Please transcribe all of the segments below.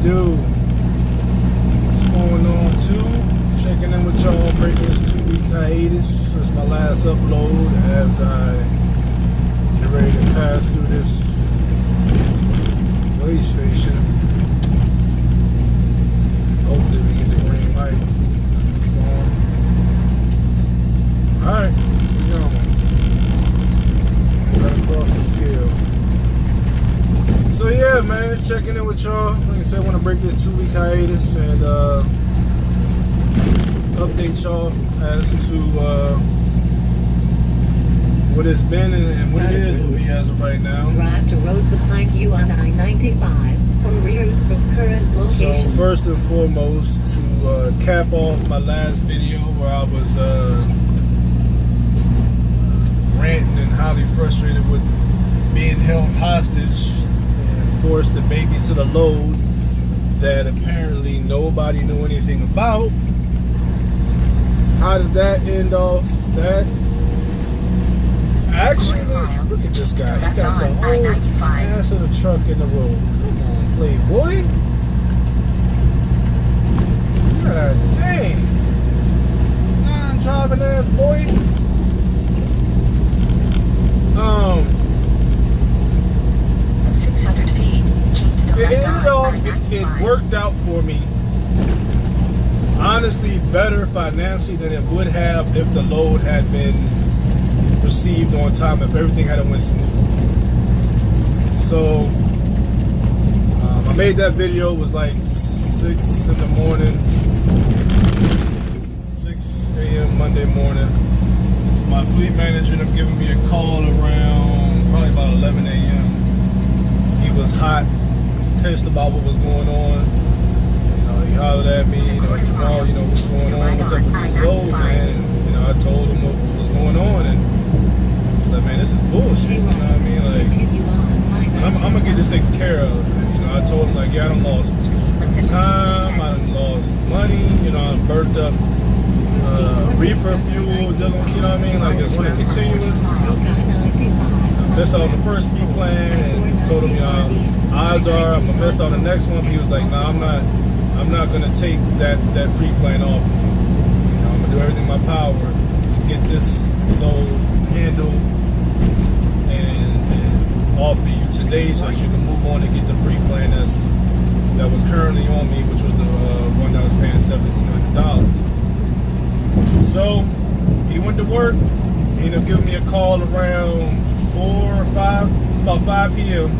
do? What's going on, too? Checking in with y'all, breaking this 2-week hiatus. It's my last upload as I get ready to pass through this way station. Hopefully we get the green light. Let's keep on. Alright, keep going. Right across the scale. So yeah, man, checking in with y'all. Like I said, I want to break this 2-week hiatus and update y'all as to what it's been and what it is with me as of right now. Drive to road behind you on I-95 for rear from current location. So first and foremost, to cap off my last video where I was ranting and highly frustrated with being held hostage and forced to babysit a load that apparently nobody knew anything about. How did that end off? That actually, look at this guy. He got the whole ass of the truck in the road. Come on, playboy. God dang. Non-driving ass boy. At 600 feet, keep to the It left ended off, on I-95. it worked out for me. Honestly, better financially than it would have if the load had been received on time, if everything had went smooth. So, I made that video, it was like 6 in the morning, 6 a.m. Monday morning. My fleet manager ended up giving me a call around probably about 11 a.m. He was hot, he was pissed about what was going on. He hollered at me, Jamal, what's going on? What's up with this load, man? I told him what was going on, and I was like, man, this is bullshit. You know what I mean? Like, I'm gonna get this taken care of. I told him, like, yeah, I done lost time, I done lost money, I done burnt up reefer fuel, you know what I mean? Like, it's running continuous. I missed out on the first pre-plan and told him, odds are I'm gonna miss out on the next one. But he was like, nah, I'm not gonna take that pre-plan off. I'm gonna do everything in my power to get this load handled and off of you today, so that you can move on and get the pre-plan that was currently on me, which was the one that was paying $1,700. So he went to work. He ended up giving me a call around 4 or 5, about 5 p.m.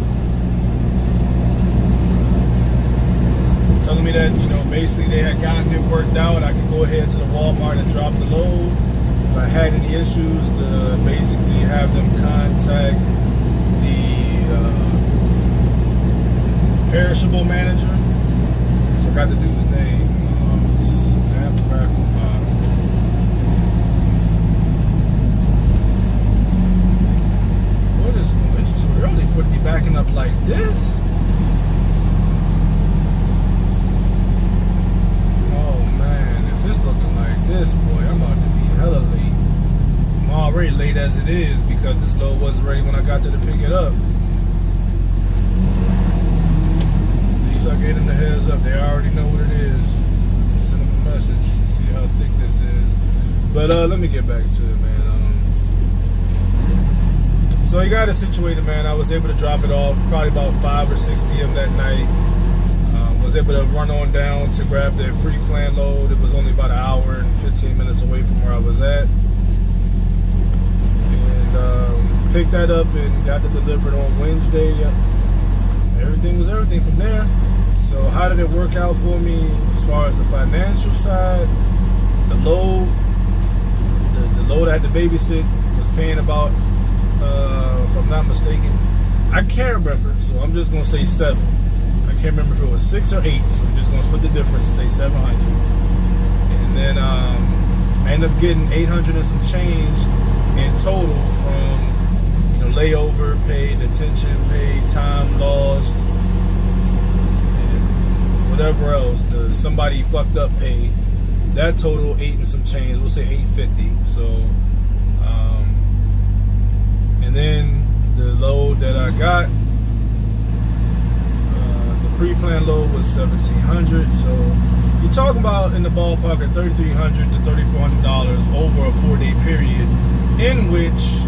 telling me that, basically they had gotten it worked out. I could go ahead to the Walmart and drop the load. If I had any issues, to basically have them contact the perishable manager. I forgot the dude's name. Snap, crackle, pop. What is going on? It's too early for it to be backing up like this. This boy, I'm about to be hella late. I'm already late as it is because this load wasn't ready when I got there to pick it up. At least I gave them the heads up. They already know what it is. Send them a message. See how thick this is. But let me get back to it, man. So he got it situated, man. I was able to drop it off probably about 5 or 6 p.m. that night. Was able to run on down to grab their pre-planned load. It was only about an hour and 15 minutes away from where I was at, and picked that up and got it delivered on Wednesday. Everything was everything from there. So how did it work out for me as far as the financial side? The load, the load I had to babysit was paying about, if I'm not mistaken, I can't remember, so I'm just gonna say 7. I can't remember if it was 6 or 8, so I'm just gonna split the difference and say 700. And then I ended up getting 800 and some change in total from layover pay, detention pay, time lost, and whatever else. The somebody fucked up pay. That total 8 and some change. We'll say 850. So, and then the load that I got. pre-planned load was $1,700. So you're talking about in the ballpark of $3,300 to $3,400 over a 4-day period, in which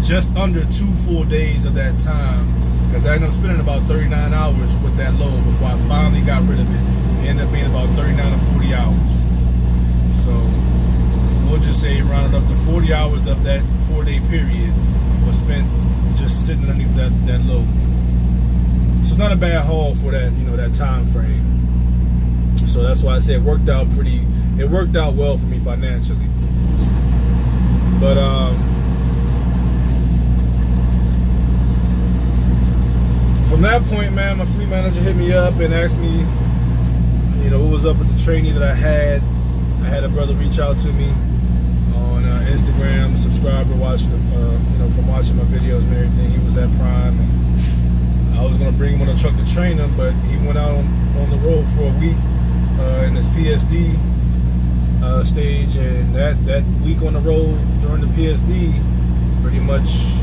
just under 2 full days of that time, because I ended up spending about 39 hours with that load before I finally got rid of it. It ended up being about 39 to 40 hours. So we'll just say rounded up to 40 hours of that 4-day period was spent just sitting underneath that load. So it's not a bad haul for that, that time frame. So that's why I say it worked out well for me financially. But from that point, man, my fleet manager hit me up and asked me, what was up with the trainee that I had. I had a brother reach out to me on Instagram, a subscriber watching, from watching my videos and everything. He was at Prime, and I was gonna bring him on a truck to train him, but he went out on the road for a week in his PSD stage, and that week on the road during the PSD pretty much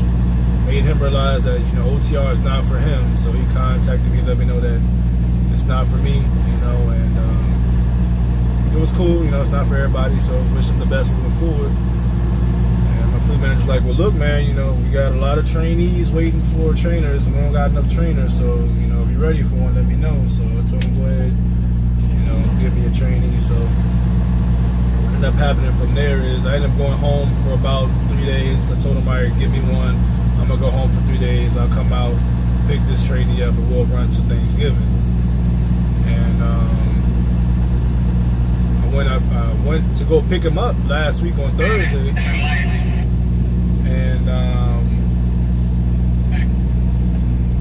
made him realize that OTR is not for him. So he contacted me, let me know that it's not for me, and it was cool. It's not for everybody, so wish him the best moving forward. And my fleet manager's like, well, look, man, we got a lot of trainees waiting for trainers, and we don't got enough trainers, so if you're ready for one, let me know. So I told him, go ahead, give me a trainee. So what ended up happening from there is I ended up going home for about 3 days. I told him, all right, give me one. I'm gonna go home for 3 days. I'll come out, pick this trainee up, and we'll run to Thanksgiving. And I went to go pick him up last week on Thursday, and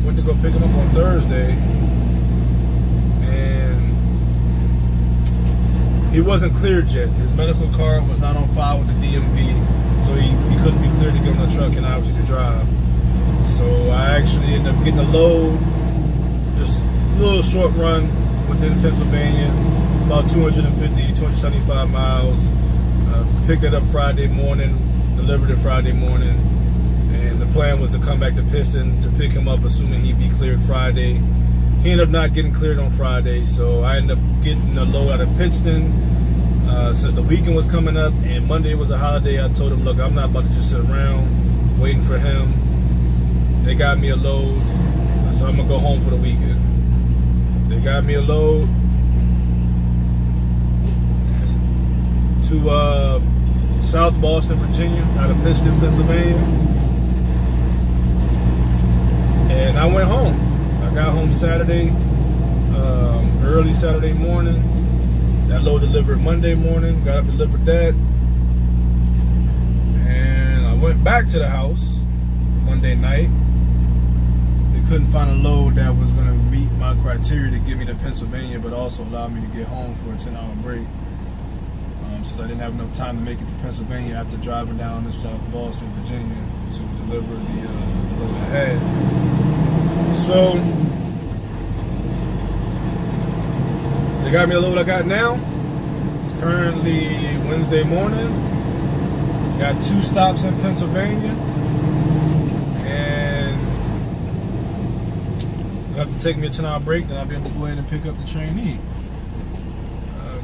went to go pick him up on Thursday, and he wasn't cleared yet. His medical card was not on file with the DMV, so he couldn't be cleared to get on the truck and obviously to drive. So I actually ended up getting a load, just a little short run within Pennsylvania, about 275 miles. Picked it up Friday morning, delivered it Friday morning, and the plan was to come back to Piston to pick him up, assuming he'd be cleared Friday. He ended up not getting cleared on Friday, so I ended up getting a load out of Pittston. Since the weekend was coming up and Monday was a holiday, I told him, look, I'm not about to just sit around waiting for him. They got me a load, so I'm gonna go home for the weekend. They got me a load to South Boston, Virginia, out of Pittston, Pennsylvania. And I went home. I got home Saturday, early Saturday morning. That load delivered Monday morning, got up, delivered that. And I went back to the house Monday night. They couldn't find a load that was gonna meet my criteria to get me to Pennsylvania, but also allow me to get home for a 10-hour break. Since I didn't have enough time to make it to Pennsylvania after driving down to South Boston, Virginia to deliver the load I had. So they got me a load I got now. It's currently Wednesday morning. Got 2 stops in Pennsylvania, and you'll have to take me a 10-hour break, then I'll be able to go ahead and pick up the trainee.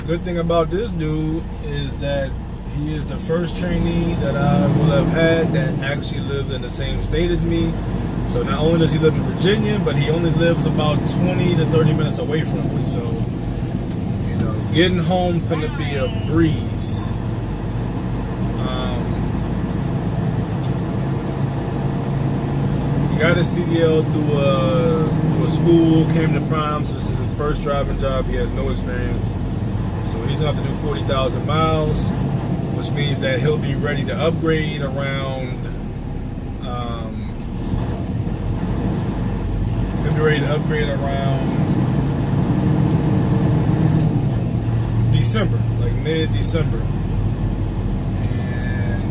Good thing about this dude is that he is the first trainee that I will have had that actually lives in the same state as me. So not only does he live in Virginia, but he only lives about 20 to 30 minutes away from me. So, getting home finna be a breeze. He got his CDL through a school, came to Prime, so this is his first driving job. He has no experience. So he's gonna have to do 40,000 miles, which means that he'll be ready to upgrade around. December, like mid-December, and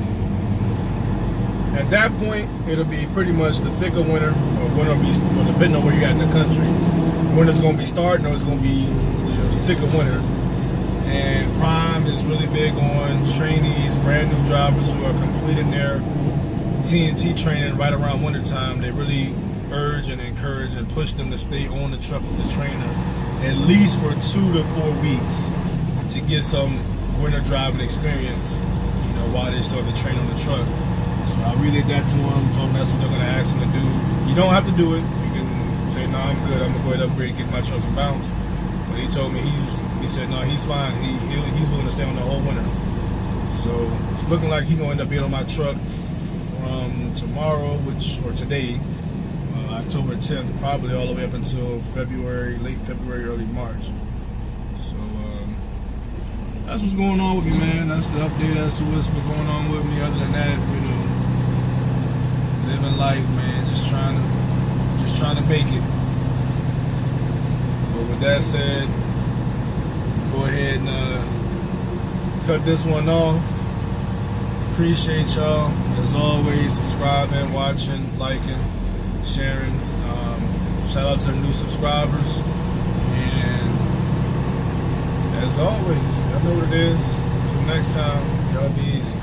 at that point, it'll be pretty much the thick of winter, or depending on where you're at in the country. Winter's gonna be starting, or it's gonna be the thick of winter. And Prime is really big on trainees, brand new drivers who are completing their TNT training right around wintertime. They really urge and encourage and push them to stay on the truck with the trainer at least for 2 to 4 weeks to get some winter driving experience, you know, while they start to train on the truck. So I relayed that to him, told him that's what they're going to ask him to do. You don't have to do it. You can say, no, I'm good. I'm going to go ahead and upgrade, get my truck and bounce. But he told me, he said, no, he's fine. He's willing to stay on the whole winter. So it's looking like he's going to end up being on my truck from tomorrow, or today, October 10th, probably all the way up until February, late February, early March. So that's what's going on with me, man. That's the update as to what's been going on with me. Other than that, you know, living life, man. Just trying to make it. But with that said, go ahead and cut this one off. Appreciate y'all. As always, subscribing, watching, liking, sharing. Shout out to the new subscribers. And as always, y'all know what it is. Until next time, y'all be easy.